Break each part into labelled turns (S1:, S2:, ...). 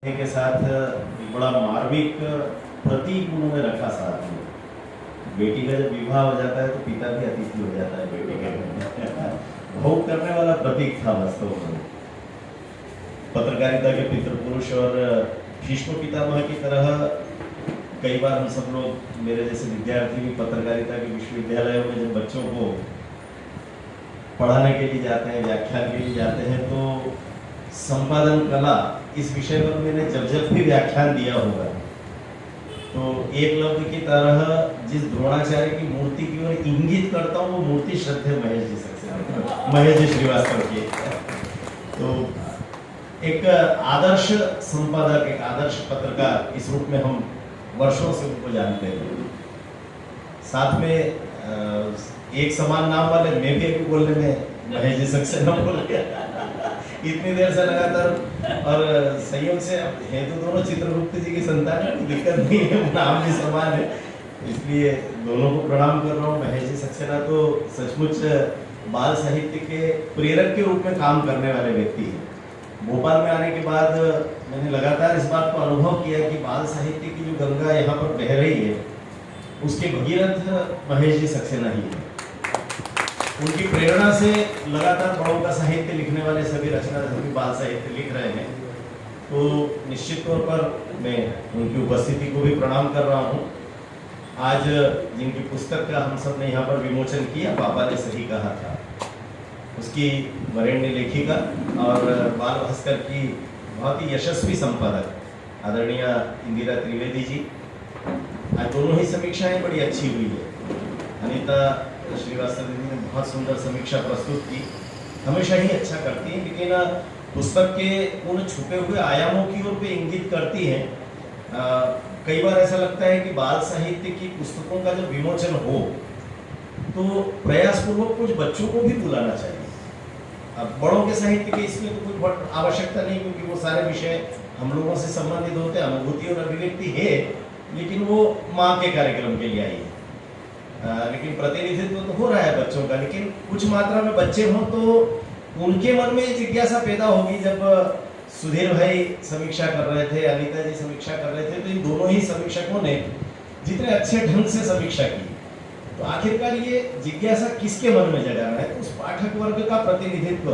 S1: के साथ बड़ा मार्मिक प्रतीक उन्होंने रखा साथ में। बेटी का जब विवाह हो जाता है तो पिता भी अतिथि हो जाता है बेटी के भोग करने वाला प्रतीक था वास्तव में। पत्रकारिता के पितृपुरुष और भीष्म पितामह की तरह कई बार हम सब लोग, मेरे जैसे विद्यार्थी भी पत्रकारिता के विश्वविद्यालयों में जब बच्चों को पढ़ाने के लिए जाते हैं, व्याख्यान के लिए जाते हैं, तो संपादन कला इस विषय पर मैंने जब भी व्याख्यान दिया होगा तो एकलव्य की तरह जिस द्रोणाचार्य की मूर्ति की ओर इंगित करता हूँ वो मूर्ति श्रद्धेय महेश जी सक्सेना, महेश जी श्रीवास्तव की। तो एक आदर्श संपादक, एक आदर्श पत्रकार, इस रूप में हम वर्षों से उनको जानते हैं। साथ में एक समान नाम वाले मैं भी अभी बोलने में महेश जी सक्सेना बोल गया इतनी देर से लगातार, और संयोग से है तो दोनों चित्रगुप्त जी की संतान है, दिक्कत नहीं है, नाम भी समान है, इसलिए दोनों को प्रणाम कर रहा हूँ। महेश जी सक्सेना तो सचमुच बाल साहित्य के प्रेरक के रूप में काम करने वाले व्यक्ति हैं। भोपाल में आने के बाद मैंने लगातार इस बात को अनुभव किया कि बाल साहित्य की जो गंगा यहाँ पर बह रही है उसके भगीरथ महेश जी सक्सेना ही है। उनकी प्रेरणा से लगातार बड़ों का साहित्य लिखने वाले सभी रचनाकार भी बाल साहित्य लिख रहे हैं, तो निश्चित तौर पर मैं उनकी उपस्थिति को भी प्रणाम कर रहा हूँ। आज जिनकी पुस्तक का हम सब ने यहाँ पर विमोचन किया, पापा ने सही कहा था, उसकी वरेण्य लेखिका और बाल भास्कर की बहुत ही यशस्वी संपादक आदरणीय इंदिरा त्रिवेदी जी, आज दोनों ही समीक्षाएं बड़ी अच्छी हुई है। अनीता श्रीवास्तव जी ने बहुत सुंदर समीक्षा प्रस्तुत की, हमेशा ही अच्छा करती हैं, लेकिन पुस्तक के उन छुपे हुए आयामों की ओर पे इंगित करती हैं। कई बार ऐसा लगता है कि बाल साहित्य की पुस्तकों का जब विमोचन हो तो प्रयासपूर्वक कुछ बच्चों को भी बुलाना चाहिए। अब बड़ों के साहित्य के इसमें तो कोई आवश्यकता नहीं, क्योंकि वो सारे विषय हम लोगों से संबंधित होते हैं, अनुभूति और अभिव्यक्ति है, लेकिन वो माँ के कार्यक्रम के लिए आई है। लेकिन प्रतिनिधित्व तो हो रहा है बच्चों का, लेकिन कुछ मात्रा में बच्चे हों तो उनके मन में जिज्ञासा पैदा होगी। जब सुधीर भाई समीक्षा कर रहे थे, अनीता जी समीक्षा कर रहे थे, तो इन दोनों ही समीक्षकों ने जितने अच्छे ढंग से समीक्षा की, तो आखिरकार ये जिज्ञासा किसके मन में जगाना है, तो उस पाठक वर्ग का प्रतिनिधित्व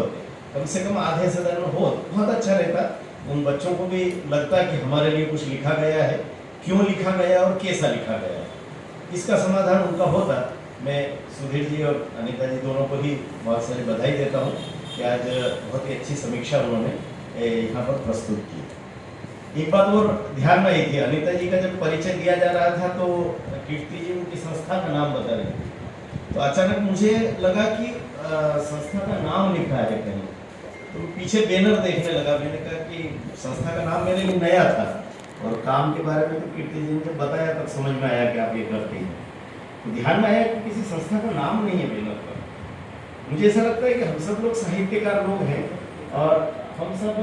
S1: कम से कम आधे सदन में हो बहुत अच्छा रहता। उन बच्चों को भी लगता कि हमारे लिए कुछ लिखा गया है, क्यों लिखा गया और कैसा लिखा गया है, इसका समाधान उनका होता। मैं सुधीर जी और अनीता जी दोनों को ही बहुत सारी बधाई देता हूँ कि आज बहुत ही अच्छी समीक्षा उन्होंने यहाँ पर प्रस्तुत की। एक बात और ध्यान में आई थी, अनीता जी का जब परिचय दिया जा रहा था तो कीर्ति जी उनकी संस्था का नाम बता रही थी, तो अचानक मुझे लगा कि संस्था का नाम लिखा है कहीं, तो पीछे बैनर देखने लगा। मैंने कहा कि संस्था का नाम मेरे लिए नया था और काम के बारे में तो कीर्ति जी ने बताया, तब समझ में आया कि आप ये करते हैं। तो ध्यान में आया कि किसी संस्था का नाम नहीं है बैनर पर। मुझे ऐसा लगता है कि हम सब लोग साहित्यकार लोग हैं और हम सब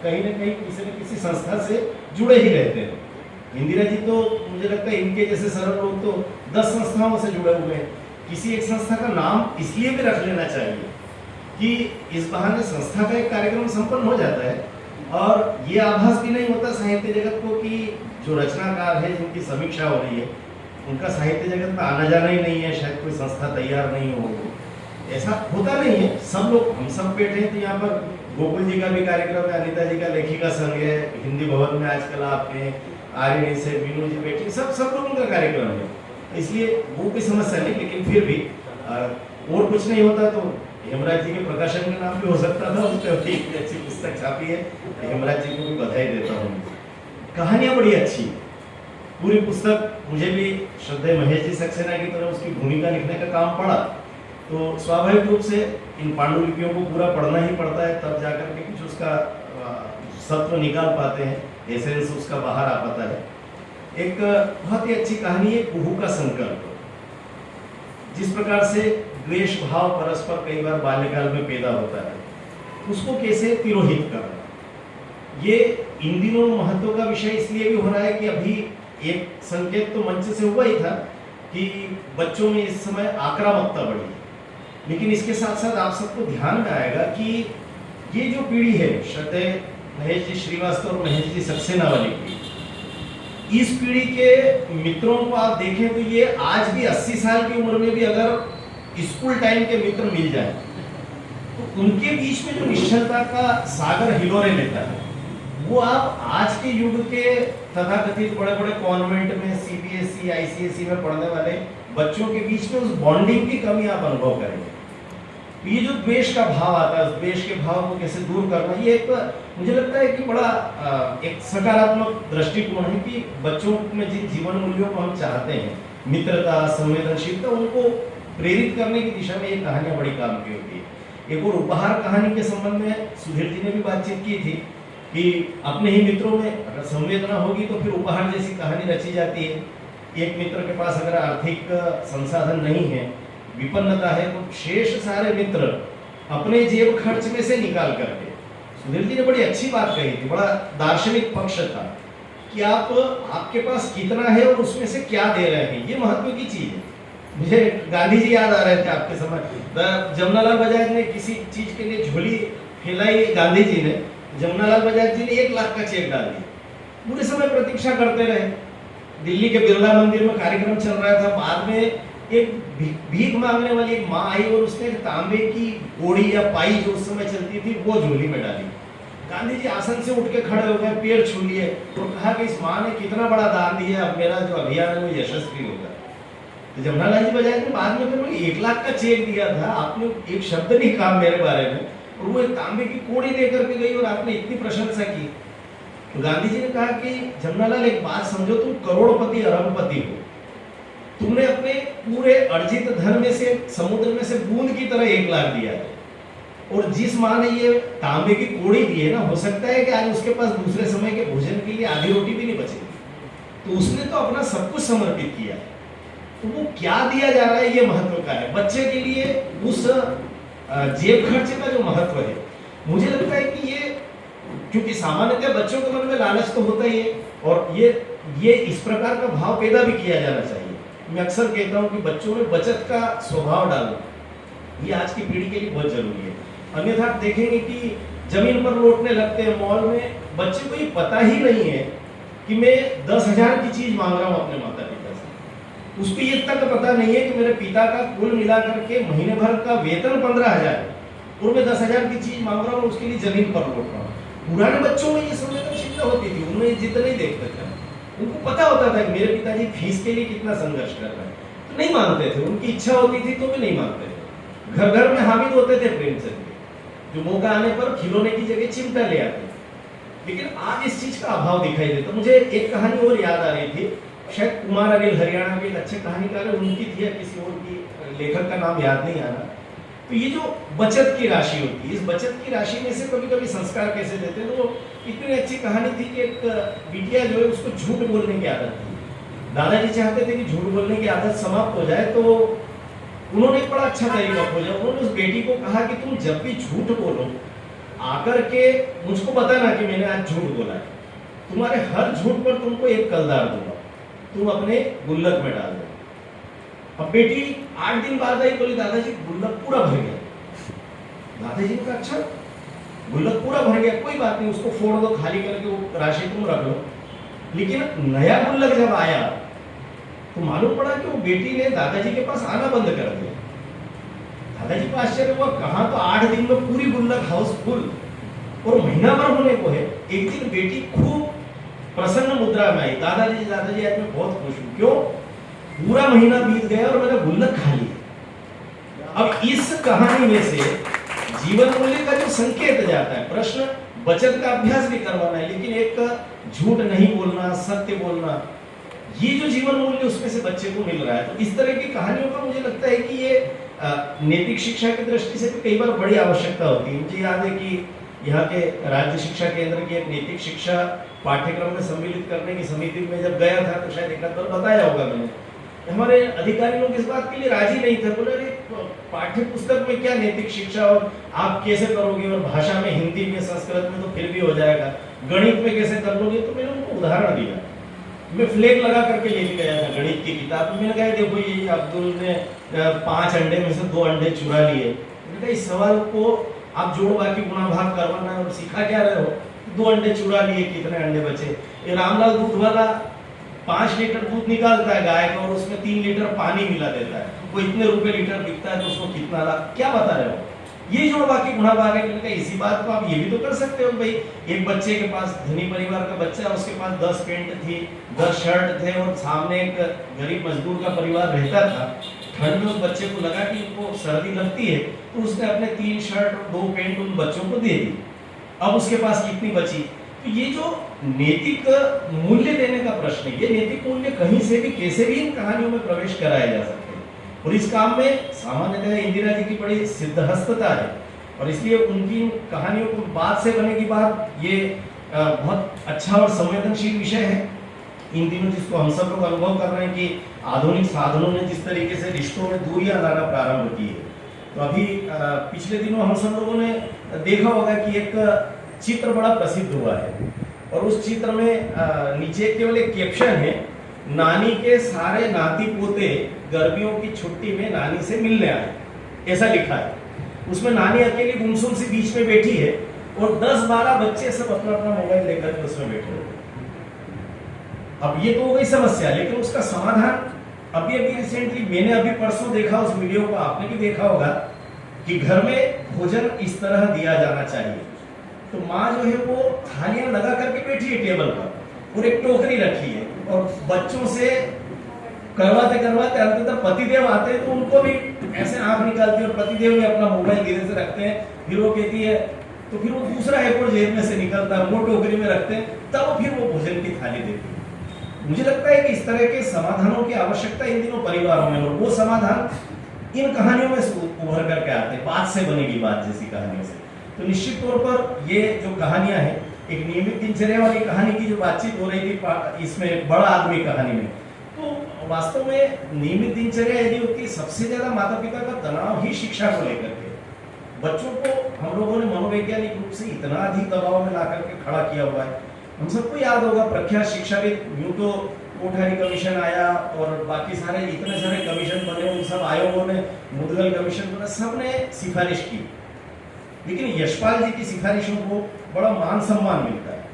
S1: कहीं ना कहीं किसी न किसी संस्था से जुड़े ही रहते हैं। इंदिरा जी तो मुझे लगता है इनके जैसे सरल लोग तो 10 संस्थाओं से जुड़े हुए हैं। किसी एक संस्था का नाम इसलिए भी रख लेना चाहिए कि इस बहाने संस्था का एक कार्यक्रम संपन्न हो जाता है और ये आभास भी नहीं होता साहित्य जगत को कि जो रचनाकार है, जिनकी समीक्षा हो रही है, उनका साहित्य जगत में आना जाना ही नहीं है, शायद कोई संस्था तैयार नहीं हो। ऐसा होता नहीं है, सब लोग, हम सब बैठे हैं, तो यहाँ पर गोकुल जी का भी कार्यक्रम है, अनीता जी का लेखिका संघ है, हिंदी भवन में आजकल आपने आर्यनी से मीनू जी बैठे, सब लोगों का कार्यक्रम है, इसलिए वो भी समस्या नहीं। लेकिन फिर भी और कुछ नहीं होता तो हेमराज जी के प्रकाशन का नाम भी हो सकता था, उस पर अच्छी पुस्तक छापी है, हेमराज जी को भी बधाई देता हूँ। कहानियाँ बड़ी अच्छी, पूरी पुस्तक मुझे भी श्रद्धेय महेश जी सक्सेना की तरह उसकी भूमिका लिखने का काम पड़ा, तो स्वाभाविक रूप से इन पांडुलिपियों को पूरा पढ़ना ही पड़ता है, तब जाकर के कुछ उसका सत्व निकाल पाते हैं, एसेंस उसका बाहर आ पाता है। एक बहुत ही अच्छी कहानी है कुहू का संकल्प। जिस प्रकार से द्वेष भाव परस्पर कई बार बाल्यकाल में पैदा होता है, उसको कैसे तिरोहित करना, ये इन दिनों महत्व का विषय इसलिए भी हो रहा है कि अभी एक संकेत तो मंच से हुआ ही था कि बच्चों में इस समय आक्रामकता बढ़ी, लेकिन इसके साथ साथ आप सबको ध्यान में आएगा कि ये जो पीढ़ी है, श्रद्धेय महेश जी श्रीवास्तव और महेश जी सक्सेना वाली पीढ़ी, इस पीढ़ी के मित्रों को आप देखें तो ये आज भी 80 साल की उम्र में भी अगर स्कूल टाइम के मित्र मिल जाए तो उनके बीच में जो निश्चलता का सागर हिलोरे लेता है, वो आप आज के युग के तथाकथित बड़े बड़े कॉन्वेंट में सीबीएसई आईसीएसई में पढ़ने वाले बच्चों के बीच में उस बॉन्डिंग की कमी आप अनुभव करेंगे। ये जो द्वेष का भाव आता है, उस द्वेष के भाव को कैसे दूर करना, ये एक मुझे लगता है कि बड़ा एक सकारात्मक दृष्टिकोण है कि बच्चों में जिन जीवन मूल्यों को हम चाहते हैं, मित्रता, संवेदनशीलता, उनको प्रेरित करने की दिशा में ये कहानियां बड़ी काम की होती है। एक और उपहार कहानी के संबंध में सुधीर जी ने भी बातचीत की थी कि अपने ही मित्रों में अगर संवेदना होगी तो फिर उपहार जैसी कहानी रची जाती है। एक मित्र के पास अगर आर्थिक संसाधन नहीं है, विपन्नता है, तो शेष सारे मित्र अपने जेब खर्च में से निकाल करके, सुधीर जी ने बड़ी अच्छी बात कही थी, बड़ा दार्शनिक पक्ष था कि आपके पास कितना है और उसमें से क्या दे रहे हैं, ये महत्व की चीज है। मुझे गांधी जी याद आ रहे थे आपके समय। जमुनालाल बजाज ने किसी चीज के लिए झोली फैलाई, गांधी जी ने, जमुनालाल बजाज जी ने 1 लाख का चेक डाल दिया। पूरे समय प्रतीक्षा करते रहे। दिल्ली के बिरला मंदिर में कार्यक्रम चल रहा था, बाद में एक भीख मांगने वाली एक माँ आई और उसने एक तांबे की गोड़ी या पाई जो उस समय चलती थी वो झोली में डाली। गांधी जी आसन से उठ के खड़े हो गए, पैर छू लिए और कहा कि इस माँ ने कितना बड़ा दान दिया, अब मेरा जो अभियान है वो यशस्वी होगा। तो जमुनालाल जी बजाज ने बाद में फिर 1 लाख का चेक दिया था, आपने एक शब्द नहीं कहा मेरे बारे में, और वो एक तांबे की कोड़ी लेकर के गई और आपने इतनी प्रशंसा की। तो गांधी जी ने कहा कि जमुनालाल एक बात समझो, तुम करोड़पति अरबपति हो, तुमने अपने पूरे अर्जित धन में से समुद्र में से बूंद की तरह 1 लाख दिया है, और जिस माँ ने ये तांबे की कोड़ी दी है ना, हो सकता है कि आज उसके पास दूसरे समय के भोजन के लिए आधी रोटी भी नहीं बचेगी, तो उसने तो अपना सब कुछ समर्पित किया है। तो वो क्या दिया जा रहा है ये महत्व का है। बच्चे के लिए उस जेब खर्च का जो महत्व है, मुझे लगता है कि ये, क्योंकि सामान्यतः बच्चों के मन में लालच तो होता ही है, और ये इस प्रकार का भाव पैदा भी किया जाना चाहिए। मैं अक्सर कहता हूँ कि बच्चों में बचत का स्वभाव डालना, ये आज की पीढ़ी के लिए बहुत जरूरी है। अन्यथा आप देखेंगे कि जमीन पर लौटने लगते हैं मॉल में, बच्चे को ये पता ही नहीं है कि मैं 10,000 की चीज मांग रहा हूँ अपने माता पिता से। उसको ये तक पता नहीं है कि मेरे पिता का कुल मिला करके महीने भर का वेतन 15,000 है और मैं 10,000 की चीज मांग रहा हूँ, उसके लिए जमीन पर लौट रहा हूँ। पुराने बच्चों में ये संवेदनशीलता होती थी, उनमें ये जिद नहीं देखते थे, उनको पता होता था कि मेरे पिताजी फीस के लिए कितना संघर्ष कर रहे हैं, तो नहीं मांगते थे। उनकी इच्छा होती थी तो भी नहीं मांगते थे। घर घर में हामिद होते थे प्रेमचंद के, जो मौका आने पर खिलौने की जगह चिमटा ले आते। लेकिन आज इस चीज का अभाव दिखाई देता। मुझे एक कहानी और याद आ रही थी, शायद कुमार अनिल हरियाणा के एक अच्छे कहानीकार है, उनकी थी या किसी और की, लेखक का नाम याद नहीं आ रहा। तो ये जो बचत की राशि होती है, इस बचत की राशि में से कभी कभी संस्कार कैसे देते हैं। तो इतनी अच्छी कहानी थी कि एक बिटिया जो है उसको झूठ बोलने की आदत थी। दादाजी चाहते थे कि झूठ बोलने की आदत समाप्त हो जाए, तो उन्होंने एक बड़ा अच्छा तरीका खोजा। उन्होंने उस बेटी को कहा कि तुम जब भी झूठ बोलो आकर के मुझको बताना कि मैंने आज झूठ बोला है, तुम्हारे हर झूठ पर तुमको एक कलदार दूंगा, तुम अपने गुल्लक में डाल दो। अब बेटी 8 दिन बाद आई, बोली दादाजी गुल्लक पूरा भर गया। दादाजी ने कहा अच्छा, गुल्लक पूरा भर गया, कोई बात नहीं, उसको फोड़ दो, खाली करके वो राशि तुम रख लो। लेकिन नया गुल्लक जब आया तो मालूम पड़ा कि वो बेटी ने दादाजी के पास आना बंद कर दिया। दादाजी को आश्चर्य हुआ, कहाँ तो 8 दिन में पूरी गुल्लक हाउसफुल और महीना भर होने को है। एक दिन बेटी खूब प्रसन्न मुद्रा में आई, दादाजी दादाजी आज मैं बहुत खुश हूँ। क्यों? पूरा महीना बीत गया और मेरा गुल्लक खाली है। अब इस कहानी में से जीवन मूल्य का जो संकेत जाता है, प्रश्न बचत का अभ्यास भी करवाना है, लेकिन एक झूठ नहीं बोलना, सत्य बोलना, ये जो जीवन मूल्य उसमें से बच्चे को मिल रहा है। तो इस तरह की कहानियों का मुझे लगता है कि ये नैतिक शिक्षा की दृष्टि से भी कई बार बड़ी आवश्यकता होती है। मुझे याद है कि यहाँ के राज्य शिक्षा केंद्र की एक नैतिक शिक्षा पाठ्यक्रम में सम्मिलित करने की समिति में जब गया था तो शायद एक बार बताया होगा मैंने, हमारे अधिकारी लोग इस बात के लिए राजी नहीं थे। बोले अरे पाठ्य पुस्तक में क्या नैतिक शिक्षा, और आप कैसे करोगे, और भाषा में हिंदी में संस्कृत में तो फिर भी हो जाएगा, गणित में कैसे कर लोगे। तो मैंने उनको उदाहरण दिया, मैं फ्लैग लगा करके लेके गया था गणित की किताब। मैंने कहा देखो ये अब्दुल ने 5 अंडे में से 2 अंडे चुरा लिए। मैंने कहा इस सवाल को आप जोड़ बाकी गुणा भाग करवाना है और सिखा क्या रहे हो। 2 अंडे चुरा लिए, कितने अंडे बचे? ये रामलाल दूध वाला 5 लीटर दूध निकालता है गाय का और उसमें 3 लीटर पानी मिला देता है, वो इतने रुपए लीटर बिकता है तो उसको कितना लाभ? क्या बता रहे हो? ये जोड़ बाकी गुणा भाग है। इसी बात को आप ये भी तो कर सकते हो भाई, एक बच्चे के पास, धनी परिवार का बच्चा है, उसके पास 10 पेंट थी, 10 शर्ट थे और सामने एक गरीब मजदूर का परिवार रहता था। ठंड में उस बच्चे को लगा कि उनको सर्दी लगती है तो उसने अपने 3 शर्ट और 2 पेंट उन बच्चों को दे दी। अब उसके पास कितनी बची? तो ये जो नैतिक मूल्य देने का प्रश्न है, ये नैतिक मूल्य कहीं से भी कैसे भी इन कहानियों में प्रवेश कराया जा सकते हैं। और इस काम में सामान्यतः इंदिरा जी की बड़ी सिद्धहस्तता है और इसलिए उनकी कहानियों को बात से बने की बात, ये बहुत अच्छा और संवेदनशील विषय है। इन दिनों जिसको हम सब लोग अनुभव कर रहे हैं कि आधुनिक साधनों ने जिस तरीके से रिश्तों में दूरियां लाना प्रारंभ की है। तो अभी पिछले दिनों हम सब लोगों ने देखा होगा कि एक चित्र बड़ा प्रसिद्ध हुआ है और उस चित्र में नीचे केवल एक कैप्शन है, नानी के सारे नाती पोते गर्मियों की छुट्टी में नानी से मिलने आए, ऐसा लिखा है। उसमें नानी अकेली गुमसुम सी बीच में बैठी है और 10-12 बच्चे सब अपना अपना मोबाइल लेकर के उसमें बैठे हुए। अब ये तो हो गई समस्या, लेकिन उसका समाधान अभी रिसेंटली मैंने अभी परसों देखा उस वीडियो को, आपने भी देखा होगा कि घर में भोजन इस तरह दिया जाना चाहिए। तो माँ जो है वो थालियां लगा करके बैठी है टेबल पर और एक टोकरी रखी है और बच्चों से करवाते करवाते अंततः पतिदेव आते हैं तो उनको भी ऐसे आंख निकालती है और पतिदेव भी अपना मोबाइल धीरे से रखते हैं। फिर वो कहती है, तो फिर वो दूसरा एक और जेब में से निकलता है, वो टोकरी में रखते हैं, तब फिर वो भोजन की थाली देती है। मुझे लगता है कि इस तरह के समाधानों की आवश्यकता इन दिनों परिवारों में, और वो समाधान इन कहानियों में उभर करके आते हैं, बात से बनेगी बात जैसी कहानियों से। तो निश्चित तौर पर ये जो कहानियां हैं, एक नियमित दिनचर्या वाली कहानी की जो बातचीत हो रही थी इसमें बड़ा आदमी कहानी में, तो वास्तव में नियमित दिनचर्या यदि होती, सबसे ज्यादा माता पिता का तनाव ही शिक्षा को लेकर के। बच्चों को हम लोगों ने मनोवैज्ञानिक रूप से इतना अधिक दबाव में ला करके खड़ा किया हुआ है। हम सबको याद होगा प्रख्यात शिक्षाविद, यूं तो कोठारी कमीशन आया और बाकी सारे इतने सारे कमीशन बने, उन सब आयोगों ने, मुदगल कमीशन बना, सबने सिफारिश की, लेकिन यशपाल जी की सिफारिशों को बड़ा मान सम्मान मिलता है।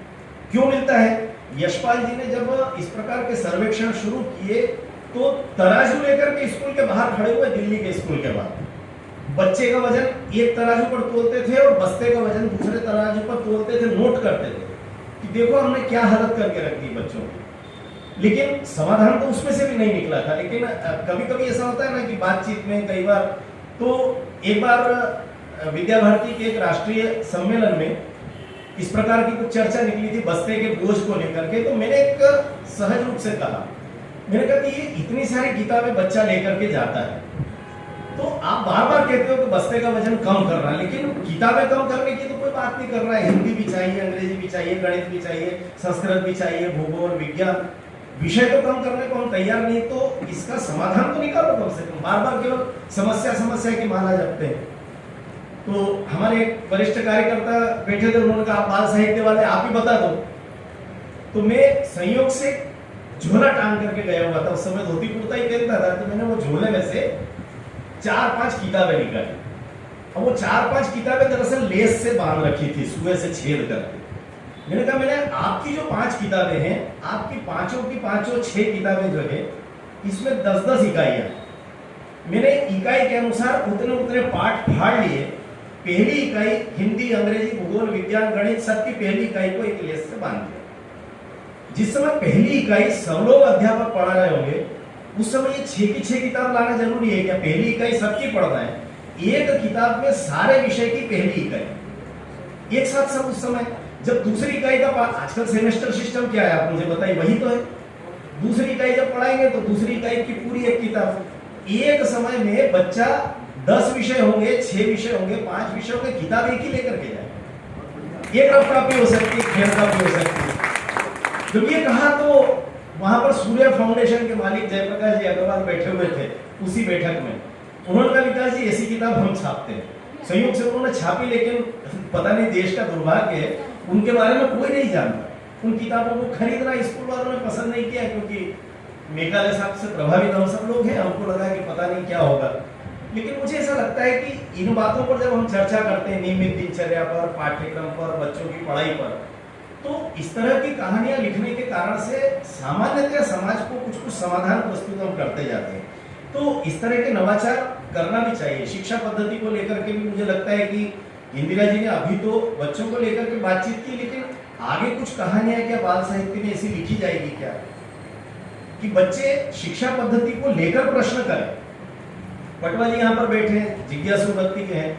S1: क्यों मिलता है? यशपाल जी ने जब इस प्रकार के सर्वेक्षण शुरू किए तो तराजू लेकर के स्कूल के बाहर खड़े हुए, दिल्ली के स्कूल के बाहर, बच्चे का वजन एक तराजू पर तोलते थे और बस्ते का वजन दूसरे तराजू पर तोलते थे, नोट करते थे कि देखो हमने क्या हालत करके रख दी बच्चों की। लेकिन समाधान तो उसमें से भी नहीं निकला था। लेकिन कभी कभी ऐसा होता है ना कि बातचीत में कई बार, तो एक बार विद्या भारती के एक राष्ट्रीय सम्मेलन में इस प्रकार की कुछ चर्चा निकली थी बस्ते के बोझ को लेकर के। तो मैंने एक सहज रूप से कहा, मैंने कहा कि ये इतनी सारी किताबें बच्चा लेकर के जाता है, तो आप बार बार कहते हो कि बस्ते का वजन कम कर रहा है, लेकिन किताबें कम करने की तो कोई बात नहीं कर रहा है। हिंदी भी चाहिए, अंग्रेजी भी चाहिए, गणित भी चाहिए, संस्कृत भी चाहिए, भूगोल, विज्ञान, विषय तो कम करने को हम तैयार नहीं। तो इसका समाधान तो निकालो कम से कम, बार बार केवल समस्या की माला जपते हैं। तो हमारे एक वरिष्ठ कार्यकर्ता बैठे थे, उन्होंने कहा आप बाल साहित्य वाले, आप ही बता दो। तो मैं संयोग से झोला टांग करके गया हुआ था, उस समय धोती कुर्ता ही पहनता था, तो मैंने वो झोले में से 4-5 किताबें निकाली। अब वो 4-5 किताबें दरअसल लेस से बांध रखी थी, सुए से छेद करके। मैंने कहा, मैंने आपकी जो 5 किताबें हैं, आपकी पांचों की पांचों 6 किताबें जो है, इसमें 10-10 इकाइयां, मैंने इकाई के अनुसार उतने उतने पाठ फाड़ लिए। पहली इकाई हिंदी, अंग्रेजी, भूगोल, विज्ञान, गणित, सबकी पहली इकाई को एक लेस से बांध दिया। जिस समय पहली इकाई सब लोग अध्यापक पढ़ा रहे होंगे, उस समय ये 6 की 6 किताब लाना जरूरी है क्या? पहली इकाई सबकी पढ़ना है, एक किताब में सारे विषय की पहली इकाई एक साथ सब। उस समय जब दूसरी इकाई का पाठ, आजकल सेमेस्टर सिस्टम क्या है आप मुझे बताइए, वही तो है। दूसरी इकाई जब पढ़ाएंगे तो दूसरी इकाई की पूरी एक किताब। एक समय में बच्चा 10 विषय होंगे, 6 विषय होंगे, 5 विषय होंगे, किताब एक ही लेकर के जाए। एक रफ कॉपी हो सकती है, खेल कॉपी हो सकती है। जब ये कहा तो वहां पर सूर्य फाउंडेशन के मालिक जयप्रकाश जी अग्रवाल बैठे हुए थे उसी बैठक में। उन्होंने कहा, विकास जी ऐसी किताब हम छापते हैं। संयोग से उन्होंने छापी, लेकिन पता नहीं देश का दुर्भाग्य है, उनके बारे में कोई नहीं जानता। उन किताबों को खरीदना स्कूल वालों ने पसंद नहीं किया, क्योंकि मेघालय साहब से प्रभावित हम सब लोग हैं, हमको लगा कि पता नहीं क्या होगा। लेकिन मुझे ऐसा लगता है कि इन बातों पर जब हम चर्चा करते हैं, नियमित दिनचर्या पर, पाठ्यक्रम पर, बच्चों की पढ़ाई पर, तो इस तरह की कहानियां लिखने के कारण से सामान्यतः समाज को कुछ कुछ समाधान प्रस्तुत हम करते जाते हैं। तो इस तरह के नवाचार करना भी चाहिए। शिक्षा पद्धति को लेकर के भी मुझे लगता है कि इंदिरा जी ने अभी तो बच्चों को लेकर के बातचीत की, लेकिन आगे कुछ कहानियां क्या बाल साहित्य में ऐसी लिखी जाएगी क्या कि बच्चे शिक्षा पद्धति को लेकर प्रश्न करें। पटवा जी यहाँ पर बैठे हैं, जिज्ञासु व्यक्ति के हैं,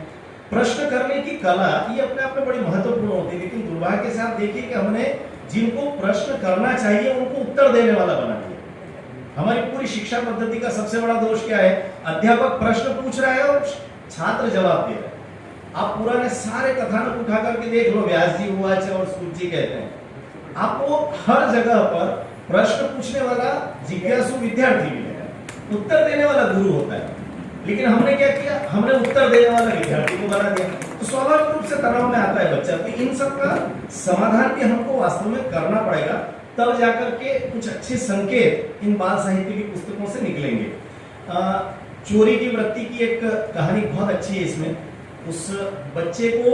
S1: प्रश्न करने की कला ये अपने आप में बड़ी महत्वपूर्ण होती है। लेकिन दुर्भाग्य के साथ देखिए कि हमने जिनको प्रश्न करना चाहिए उनको उत्तर देने वाला बना दिया। हमारी पूरी शिक्षा पद्धति का सबसे बड़ा दोष क्या है? अध्यापक प्रश्न पूछ रहा है और छात्र जवाब दे रहा है। आप पुराने सारे कथानक उठा करके देख लो, व्यास जी हुआ और सूत जी कहते हैं, आपको हर जगह पर प्रश्न पूछने वाला जिज्ञासु विद्यार्थी मिलेगा, उत्तर देने वाला गुरु होता है। लेकिन हमने क्या किया? हमने उत्तर देने वाला विद्यार्थी को बना दिया, तो स्वाभाविक रूप से तनाव में आता है बच्चा। तो इन सब का समाधान भी हमको वास्तव में करना पड़ेगा, तब जाकर के कुछ अच्छे संकेत इन बाल साहित्य की पुस्तकों से निकलेंगे। चोरी की वृत्ति की एक कहानी बहुत अच्छी है इसमें। उस बच्चे को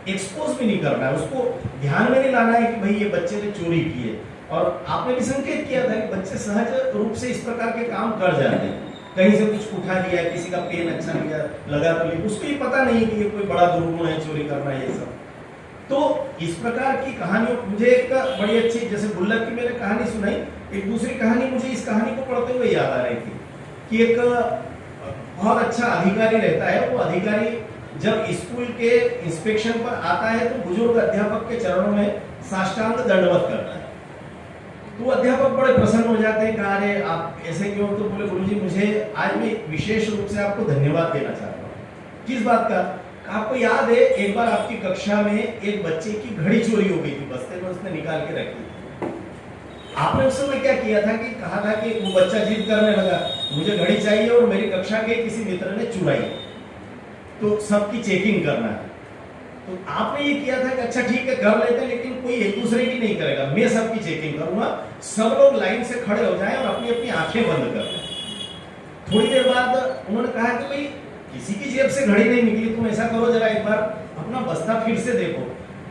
S1: एक्सपोज भी नहीं करना है, उसको ध्यान में नहीं लाना है कि भाई ये बच्चे ने चोरी की है। और आपने भी संकेत किया था कि बच्चे सहज रूप से इस प्रकार के काम कर जाते हैं। कहीं से कुछ उठा लिया, किसी का पेन अच्छा लिया, लगा तो लिया, उसको ये पता नहीं है कि ये कोई बड़ा दुर्गुण है चोरी करना, ये सब। तो इस प्रकार की कहानियों, मुझे एक बड़ी अच्छी, जैसे गुल्लक की मैंने कहानी सुनाई, एक दूसरी कहानी मुझे इस कहानी को पढ़ते हुए याद आ रही थी कि एक बहुत अच्छा अधिकारी रहता है। वो अधिकारी जब स्कूल के इंस्पेक्शन पर आता है तो बुजुर्ग अध्यापक के चरणों में साष्टांग दंडवत करता है। तो अध्यापक बड़े प्रसन्न हो जाते हैं, कहा अरे आप ऐसे क्यों? तो बोले गुरुजी मुझे आज मैं विशेष रूप से आपको धन्यवाद देना चाहता हूँ। किस बात का? आपको याद है एक बार आपकी कक्षा में एक बच्चे की घड़ी चोरी हो गई थी, बस्ते में उसने निकाल के रखी थी। आपने उस समय क्या किया था कि कहा था कि वो बच्चा जिद करने लगा, मुझे घड़ी चाहिए और मेरी कक्षा के किसी मित्र ने चुराई, तो सबकी चेकिंग करना है। तो आपने ये किया था कि अच्छा ठीक है कर लेते हैं, लेकिन कोई एक दूसरे की नहीं करेगा, मैं सबकी चेकिंग करूंगा, सब लोग लाइन से खड़े हो जाएं और अपनी अपनी आंखें बंद कर दें। थोड़ी देर बाद उन्होंने कहा कि भाई किसी की जेब से घड़ी नहीं निकली, तुम ऐसा करो जरा एक बार अपना बस्ता फिर से देखो।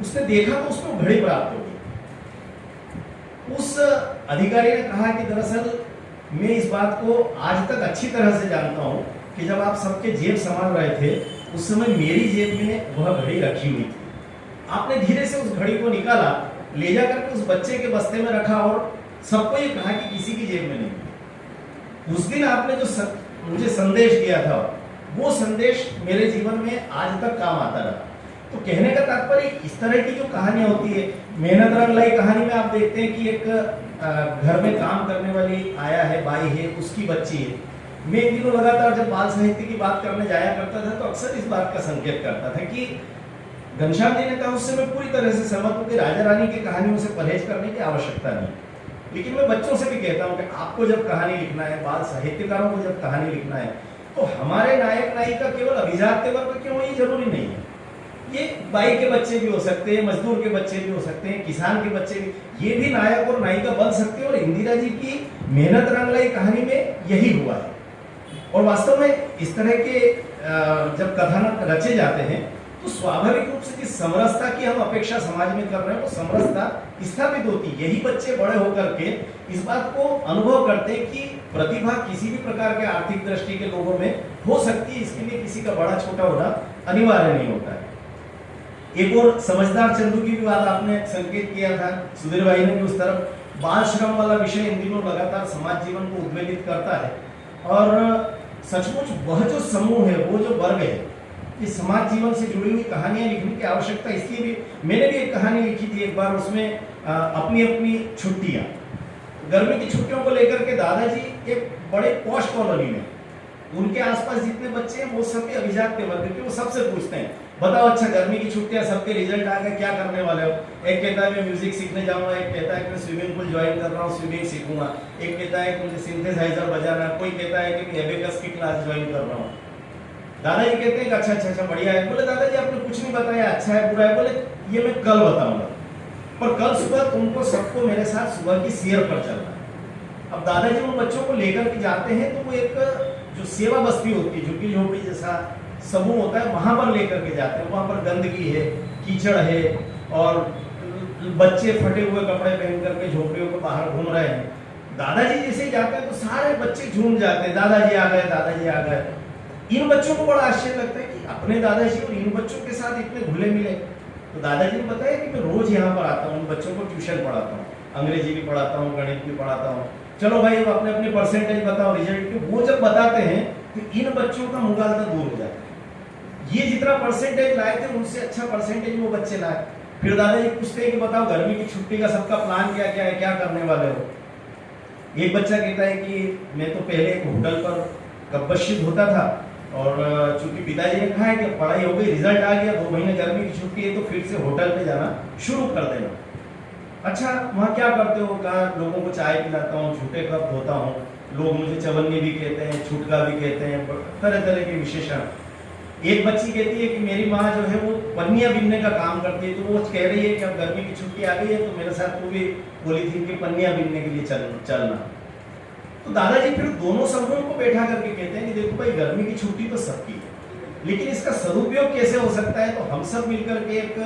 S1: उसने देखा तो उसको घड़ी प्राप्त होगी। उस अधिकारी ने कहा कि दरअसल मैं इस बात को आज तक अच्छी तरह से जानता हूं कि जब आप सबके जेब संभाल रहे थे उस समय मेरी जेब में वह घड़ी रखी हुई थी। आपने धीरे से उस घड़ी को निकाला, ले जाकर के उस बच्चे के बस्ते में रखा और सबको ये कहा कि किसी की जेब में नहीं। उस दिन आपने जो मुझे संदेश दिया था वो संदेश मेरे जीवन में आज तक काम आता रहा। तो कहने का तात्पर्य इस तरह की जो कहानियां होती है, मेहनत रंग लाई कहानी में आप देखते हैं कि एक घर में काम करने वाली आया है, बाई है, उसकी बच्ची है। मैं इन दिनों लगातार जब बाल साहित्य की बात करने जाया करता था तो अक्सर इस बात का संकेत करता था कि घनश्याम जी ने कहा, उससे मैं पूरी तरह से सहमत हूं कि राजा रानी की कहानियों से परहेज करने की आवश्यकता नहीं। लेकिन मैं बच्चों से भी कहता हूं कि आपको जब कहानी लिखना है, बाल साहित्यकारों को जब कहानी लिखना है, तो हमारे नायक नायिका केवल अभिजात्य वर्ग के हों ये जरूरी नहीं है। ये बाई के बच्चे भी हो सकते हैं, मजदूर के बच्चे भी हो सकते हैं, किसान के बच्चे भी, ये भी नायक और नायिका बन सकते हैं। और इंदिरा जी की मेहनत रंग लाई कहानी में यही हुआ है। और वास्तव में इस तरह के जब कथानक रचे जाते हैं तो स्वाभाविक रूप से जिस समरसता की हम अपेक्षा समाज में कर रहे हैं वो समरसता स्थापित होती है। यही बच्चे बड़े होकर के इस बात को अनुभव करते हैं कि प्रतिभा किसी भी प्रकार के आर्थिक दृष्टि के लोगों में हो सकती है, इसके लिए किसी का बड़ा छोटा होना अनिवार्य नहीं होता है। एक और समझदार चंदू की भी बात आपने संकेत किया था, सुधीर भाई ने भी उस तरफ। बाल श्रम वाला विषय इन दिनों लगातार समाज जीवन को उद्वेलित करता है और सचमुच वह जो समूह है, वो जो वर्ग है, ये समाज जीवन से जुड़ी हुई कहानियां लिखने की आवश्यकता। इसलिए भी मैंने भी एक कहानी लिखी थी एक बार, उसमें अपनी अपनी छुट्टियां, गर्मी की छुट्टियों को लेकर के दादाजी एक बड़े पॉश कॉलोनी में, उनके आसपास जितने बच्चे हैं वो सभी अभिजात्य वर्ग के, वो सबसे पूछते हैं बताओ अच्छा गर्मी की छुट्टियां, सबके रिजल्ट आ गए, क्या करने वाले हो? एक कहता है मैं म्यूजिक सीखने जाऊंगा, एक कहता है कि मैं स्विमिंग पूल ज्वाइन कर रहा हूँ, स्विमिंग सीखूंगा, एक कहता है कि मुझे सिंथेसाइजर बजाना, कोई कहता है कि मैं एबेकस की क्लास ज्वाइन कर रहा हूँ। दादाजी कहते हैं कि अच्छा अच्छा अच्छा बढ़िया है। बोले दादाजी आपने कुछ नहीं बताया, अच्छा है बुरा है? बोले ये मैं कल बताऊंगा, पर कल सुबह तुमको सबको मेरे साथ सुबह की सैर पर चलना है। अब दादाजी उन बच्चों को लेकर के जाते हैं तो वो एक जो सेवा बस्ती होती है, झुग्गी झोपड़ी जैसा समूह होता है, वहां पर लेकर के जाते हैं। वहां पर गंदगी है, कीचड़ है और
S2: बच्चे फटे हुए कपड़े पहन करके झोपड़ियों के बाहर घूम रहे हैं। दादाजी जैसे ही जाते हैं तो सारे बच्चे झूम जाते हैं, दादाजी आ गए, दादाजी आ गए। इन बच्चों को बड़ा आश्चर्य लगता है कि अपने दादाजी और इन बच्चों के साथ इतने घुले मिले। तो दादाजी ने बताया कि मैं रोज यहाँ पर आता हूँ, उन बच्चों को ट्यूशन पढ़ाता हूँ, अंग्रेजी भी पढ़ाता हूँ, गणित भी पढ़ाता हूँ। चलो भाई अब अपने अपने परसेंटेज बताओ, रिजल्ट के। वो जब बताते हैं तो इन बच्चों का मुगालता दूर हो जाता है। ये जितना परसेंटेज लाए थे उनसे अच्छा परसेंटेज वो बच्चे लाए। फिर दादाजी पूछते हैं कि बताओ गर्मी की छुट्टी का सबका प्लान क्या क्या है, क्या करने वाले हो। एक बच्चा कहता है कि मैं तो पहले एक होटल पर कब्बशित होता था और चूंकि पिताजी ने कहा है कि पढ़ाई हो गई, रिजल्ट आ गया, 2 महीने गर्मी की छुट्टी है, तो फिर से होटल पे जाना शुरू कर देना। अच्छा वहाँ क्या करते हो? कहा लोगों को चाय पिलाता हूँ, झूठे कप धोता हूँ, लोग मुझे चवन्नी भी कहते हैं, छुटका भी कहते हैं, तरह तरह के विशेषण। एक बच्ची कहती है कि मेरी माँ जो है वो पन्नियां बिनने का काम करती है, तो वो कह रही है कि अब गर्मी की छुट्टी आ गई है तो मेरे साथ वो भी बोली थी कि पन्नियां बिनने के लिए चलना। तो दादाजी फिर दोनों समूहों को बैठा करके कहते हैं कि देखो भाई गर्मी की छुट्टी तो सबकी है, लेकिन इसका सदुपयोग कैसे हो सकता है? तो हम सब मिलकर के एक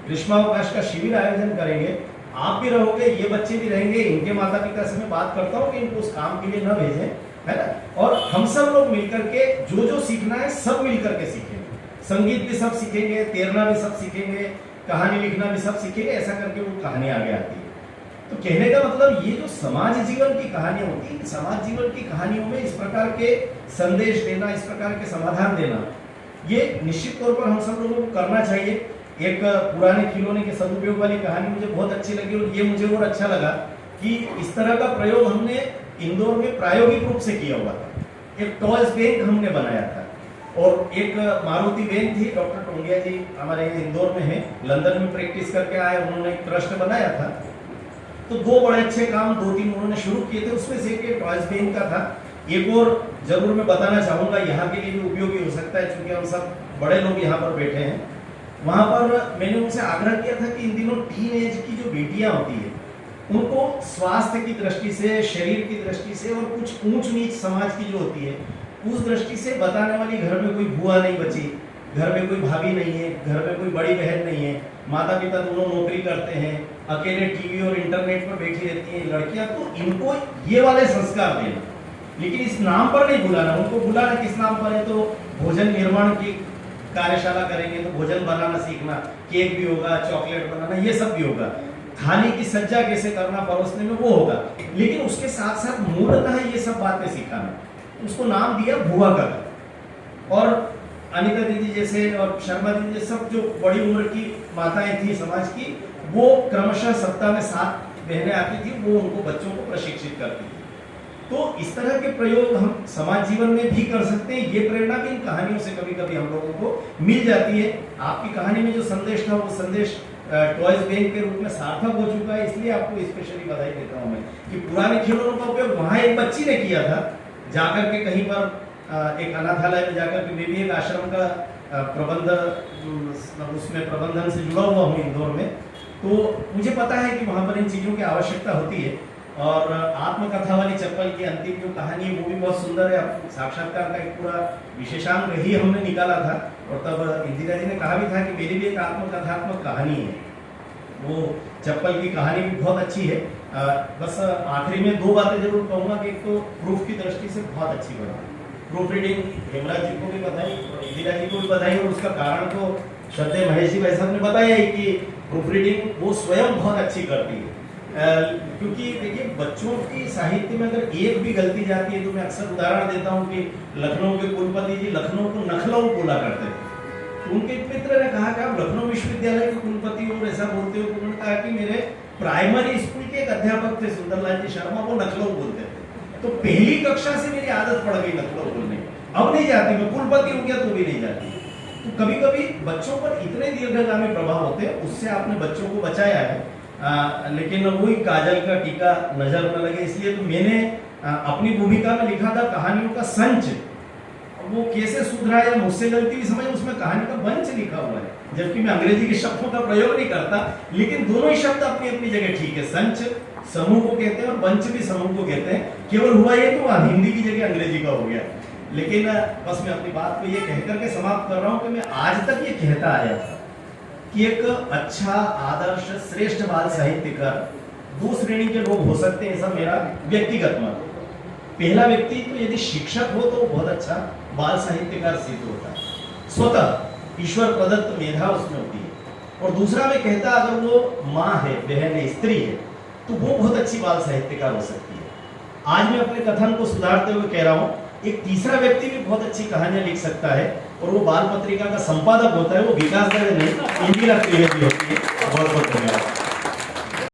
S2: ग्रीष्मावकाश का शिविर आयोजन करेंगे, आप भी रहोगे, ये बच्चे भी रहेंगे, इनके माता पिता से मैं बात करता हूँ कि इनको उस काम के लिए न भेजें, है ना, और हम सब लोग मिलकर के जो जो सीखना है सब मिलकर के सीखेंगे। संगीत भी सब सीखेंगे, तैरना भी सब सीखेंगे, कहानी लिखना भी सब सीखेंगे। ऐसा करके वो कहानी आगे आती है। तो कहने का मतलब ये जो समाज जीवन की कहानियां होती है, समाज जीवन की कहानियों में इस प्रकार के संदेश देना, इस प्रकार के समाधान देना, ये निश्चित तौर पर हम सब लोगों को करना चाहिए। एक पुराने खिलौने के सदुपयोग वाली कहानी मुझे बहुत अच्छी लगी और ये मुझे और अच्छा लगा कि इस तरह का प्रयोग हमने इंदौर में प्रायोगिक रूप से किया हुआ था। एक टॉयज बैंक हमने बनाया था और एक मारुति बैंक थी, डॉक्टर टोंगिया जी हमारे इंदौर में है, लंदन में प्रैक्टिस करके आए, उन्होंने एक ट्रस्ट बनाया था। तो 2 बड़े अच्छे काम 2-3 उन्होंने शुरू किए थे, उसमें से एक टॉयज बैंक का था। एक और जरूर मैं बताना चाहूंगा, यहाँ के लिए भी उपयोगी हो सकता है क्योंकि हम सब बड़े लोग यहाँ पर बैठे हैं। वहां पर मैंने उनसे आग्रह किया था कि इन दिनों टीन एज की जो बेटियां होती है उनको स्वास्थ्य की दृष्टि से, शरीर की दृष्टि से और कुछ ऊंच नीच समाज की जो होती है उस दृष्टि से बताने वाली, घर में कोई बुआ नहीं बची, घर में कोई भाभी नहीं है, घर में कोई बड़ी बहन नहीं है, माता पिता दोनों नौकरी करते हैं, अकेले टीवी और इंटरनेट पर बैठी रहती हैं लड़कियां, तो इनको ये वाले संस्कार देना, लेकिन इस नाम पर नहीं बुलाना। उनको बुलाना किस नाम पर है? तो भोजन निर्माण की कार्यशाला करेंगे तो भोजन बनाना सीखना, केक भी होगा, चॉकलेट बनाना, ये सब भी होगा, थाली की सज्जा कैसे करना परोसने में वो होगा, लेकिन उसके साथ साथ मूलतः ये सब बातें सिखाना। उसको नाम दिया भुआ का। और अनिता दीदी जैसे और शर्मा दीदी जैसे सब जो बड़ी उम्र की माताएं थी समाज की, वो क्रमशः सप्ताह में 7 बहनें आती थी, वो उनको बच्चों को प्रशिक्षित करती थी। तो इस तरह के प्रयोग हम समाज जीवन में भी कर सकते हैं। ये प्रेरणा भी इन कहानियों से कभी कभी हम लोगों को मिल जाती है। आपकी कहानी में जो संदेश था वो संदेश टॉयज बैंक के रूप में सार्थक हो चुका है, इसलिए आपको स्पेशली बधाई देता हूं मैं कि पुराने खिलौनों का उपयोग वहां एक बच्ची ने किया था, जाकर के कहीं पर एक अनाथालय में जाकर के, मैं भी एक आश्रम का उसमें प्रबंधन से जुड़ा हुआ हूँ इंदौर में, तो मुझे पता है कि वहां पर इन चीजों की आवश्यकता होती है। और आत्मकथा वाली चप्पल की अंतिम जो कहानी है वो भी बहुत सुंदर है। साक्षात्कार का एक पूरा विशेषांक ही हमने निकाला था और तब इंदिरा जी ने कहा भी था कि मेरी भी एक आत्मकथात्मक कहानी है। वो चप्पल की कहानी भी बहुत अच्छी है। बस आखिरी में 2 बातें जरूर कहूँगा कि एक तो प्रूफ की दृष्टि से बहुत अच्छी बना, प्रूफ रीडिंग हेमराज जी को भी बधाई और इंदिरा जी को भी बधाई, और उसका कारण तो श्रद्धेय महेश जी भाई साहब ने बताया है कि प्रूफ रीडिंग वो स्वयं बहुत अच्छी करती है। क्योंकि देखिए बच्चों की साहित्य में अगर एक भी गलती जाती है, तो मैं अक्सर उदाहरण देता हूँ कि लखनऊ के कुलपति जी लखनऊ को नखलऊ बोला करते थे, तो उनके मित्र ने कहा कि आप लखनऊ विश्वविद्यालय के कुलपति हो और ऐसा बोलते हो, तो उन्होंने कहा कि मेरे प्राइमरी स्कूल के एक अध्यापक थे सुंदरलाल जी शर्मा, वो नखलऊ बोलते थे, तो पहली कक्षा से मेरी आदत पड़ गई नखलऊ बोलने की। अब नहीं जाती, मैं कुलपति हो गया तो भी नहीं जाती। तो कभी कभी बच्चों पर इतने दीर्घगामी प्रभाव होते हैं, उससे आपने बच्चों को बचाया है, लेकिन वही काजल का टीका नजर न लगे, इसलिए तो मैंने अपनी भूमिका में लिखा था कहानियों का संच। वो कैसे सुधरा या मुझसे गलती भी समझ, उसमें कहानी का बंच लिखा हुआ है, जबकि मैं अंग्रेजी के शब्दों का प्रयोग नहीं करता, लेकिन दोनों ही शब्द अपनी अपनी जगह ठीक है। संच समूह को कहते हैं और बंच भी समूह को कहते हैं, केवल हुआ ये तो हिंदी की जगह अंग्रेजी का हो गया। लेकिन बस मैं अपनी बात को ये कहकर के समाप्त कर रहा हूँ कि मैं आज तक ये कहता आया था कि एक अच्छा आदर्श श्रेष्ठ बाल साहित्यकार दो श्रेणी के लोग हो सकते हैं, ऐसा मेरा व्यक्तिगत मत। पहला व्यक्ति तो यदि शिक्षक हो तो बहुत अच्छा बाल साहित्यकार सिद्ध होता है, स्वतः ईश्वर प्रदत्त मेधा उसमें होती है। और दूसरा मैं कहता अगर वो माँ है, बहन है, स्त्री है, तो वो बहुत अच्छी बाल साहित्यकार हो सकती है। आज मैं अपने कथन को सुधारते हुए कह रहा हूँ, एक तीसरा व्यक्ति भी बहुत अच्छी कहानियां लिख सकता है और वो बाल पत्रिका का संपादक होता है, वो विकास दत्त नहीं, इंदिरा त्रिवेदी होती है। बहुत बहुत धन्यवाद।